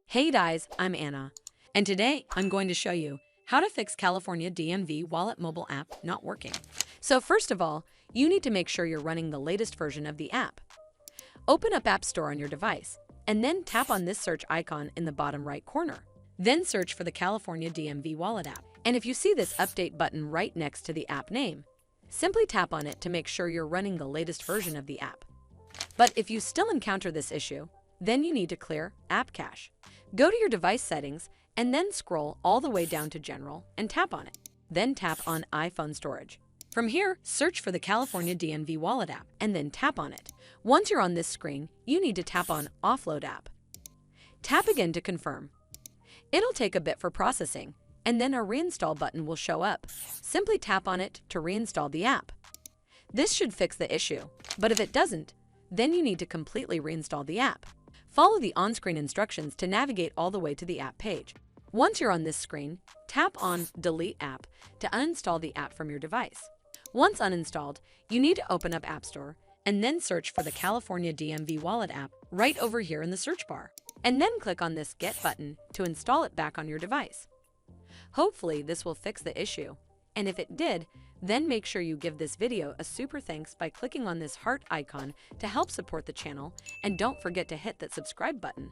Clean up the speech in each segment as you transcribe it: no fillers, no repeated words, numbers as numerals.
Hey guys, I'm Anna, and today I'm going to show you how to fix California DMV Wallet mobile app not working. So first of all, you need to make sure you're running the latest version of the app. Open up App Store on your device, and then tap on this search icon in the bottom right corner. Then search for the California DMV Wallet app. And if you see this update button right next to the app name, simply tap on it to make sure you're running the latest version of the app. But if you still encounter this issue, then you need to clear App Cache. Go to your device settings and then scroll all the way down to General and tap on it. Then tap on iPhone Storage. From here, search for the California DMV Wallet app and then tap on it. Once you're on this screen, you need to tap on Offload App. Tap again to confirm. It'll take a bit for processing, and then a Reinstall button will show up. Simply tap on it to reinstall the app. This should fix the issue, but if it doesn't, then you need to completely reinstall the app. Follow the on-screen instructions to navigate all the way to the app page. Once you're on this screen, tap on Delete App to uninstall the app from your device. Once uninstalled, you need to open up App Store and then search for the California DMV Wallet app right over here in the search bar. And then click on this Get button to install it back on your device. Hopefully this will fix the issue, and if it did, then make sure you give this video a super thanks by clicking on this heart icon to help support the channel, and don't forget to hit that subscribe button.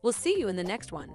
We'll see you in the next one.